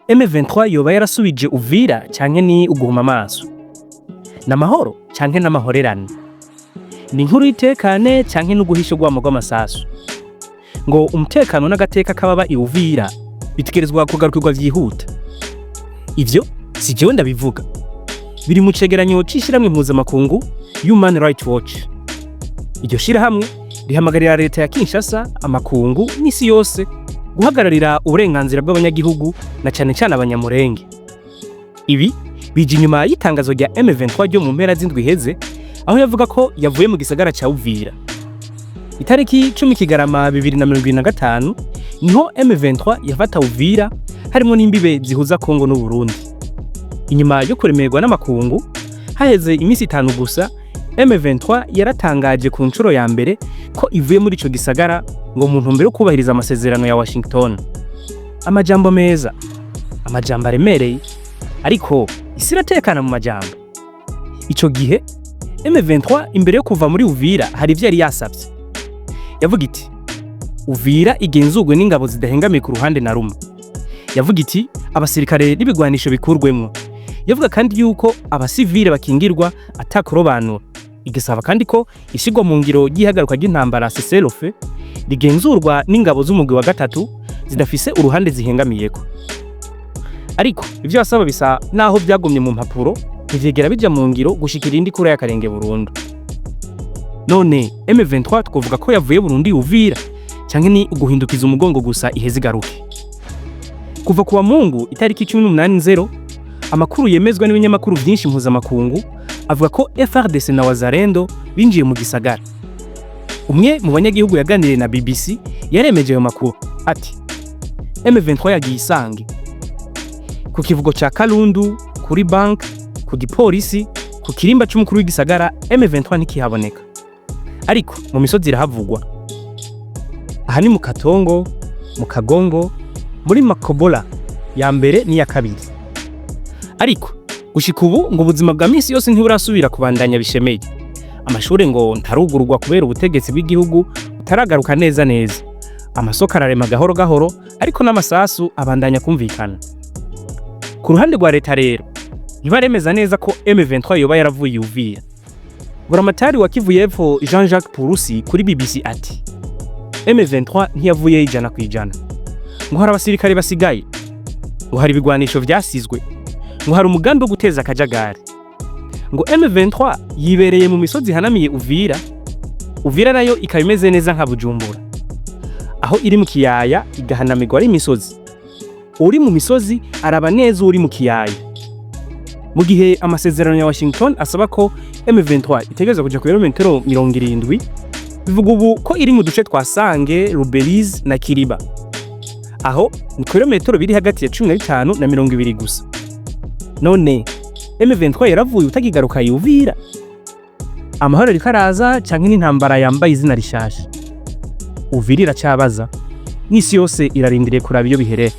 M23 yoba yarasubije Uvira canke ni uguhuma amaso? Namahoro canke n'amahorerane? Ni inkuru yitekane canke n'uguhisha gwamo gw'amasasu? Ngo umutekano n'agateka kababa i Uvira bitegerezwa kugarukirwa vyihuta. Ivyo si jewe ndabivuga. Biri mu cegeranyo c'ishiramwe mpuzamakungu Human Rights Watch. Iryo shirahamwe rihamagarira leta ya Kinshasa, amakungu n'isi yose guhagararira uburenganzira bw'abanyagihugu na cane cane abanyamurenge. Ibi bije inyuma y'itangazo rya M23 ryo mu mpera z'indwi iheze, aho yavuga ko yavuye mu gisagara ca Uvira. Itariki 10 Kigarama 2025 niho M23 yafata Uvira, harimo n'imbibe zihuza Kongo n'u Burundi. Inyuma yo kuremerwa n'amakungu, haheze imisi 5 gusa, M23 yaratangaje ku ncuro ya mbere ko ivuye muri ico gisagara ngo mu ntumbero yo kubahiriza amasezerano ya Washington. Amajambo meza, amajambo aremereye, ariko isi iratekana mu majambo. Ico gihe M23 imbere yo kuva muri Uvira hari ivyo yari yasavye. Yavuga iti Uvira igenzurwe n'ingabo zidahengamiye ku ruhande na rumwe. Yavuga iti abasirikare n'ibigwanisho bikurwemwo. Yavuga kandi yuko abasivile bakingirwa atakurobanura. Igisaba kandi ko ishigwa mu ngiro y'ihagaruka ry'intambara cessez-le-feu rigenzurwa n'ingabo z'umugwi wa gatatu zidafise uruhande zihengamiyeko. Ariko ivyo asaba bisa naho byagumye mu mpapuro, ntivyegera bija mu ngiro gushikira indi kura y'akarenge burundu. None M23 twovuga ko yavuye Burundi Uvira canke ni uguhindukiza umugongo gusa iheze garuke? Kuva kuwa mungu itariki 18 Nzero, amakuru yemezwa n'ibinyamakuru vyinshi mpuzamakungu avuga ko FARDC na Wazalendo binjiye mu gisagara. Umwe mu banyagihugu yaganiriye na BBC yaremeje ayo makuru ati M23 yagiye isange ku kivugo ca Kalundu, kuri bank, ku gipolisi, ku kirimba c'umukuru w'igisagara M23 ntikihaboneka. Ariko mu misozi irahavugwa. Aha ni mu Katongo, mu Kagongo, muri Makobola ya mbere n'iya kabiri. Ariko gushika ubu ngo ubuzima bwa misi yose ntiburasubira kubandanya bishemeye. Amashure ngo ntarugururwa kubera ubutegetsi bw'igihugu butaragaruka neza. Amasoko ararema gahoro gahoro, ariko n'amasasu abandanya kumvikana. Ku ruhande rwa leta rero ntibaremeza neza ko M23 yoba yaravuye Uvira. Buramatari wa Kivu y'Epfo Jean-Jacques Purusi kuri BBC ati M23 ntiyavuye ijana kwijana. Ngo hari abasirikare basigaye, ngo hari ibigwanisho vyasizwe, ngo hari umugambi wo guteza akajagari. Ngo M23 yibereye mu misozi hanamiye Uvira. Uvira nayo ikaba imeze neza nka Bujumbura, aho iri mu kiyaya igahanamirwa ari imisozi. Uri mu misozi araba neza uri mu kiyaya. Mu gihe amasezerano ya Washington asaba ko M23 itegereza kuja ku kilometero 70, bivuga ubu ko iri mu duce twa Sange, Ruberizi na Kiriba. Aho ni kilometero biri hagati ya 15 na 20 gusa. None M23 yaravuye utagigaruka Uvira? Amahoro rikaraza canke n'intambara yambaye izina rishasha? Uvira iracabaza, n'isi yose irarindiriye kuraba iyo biherera.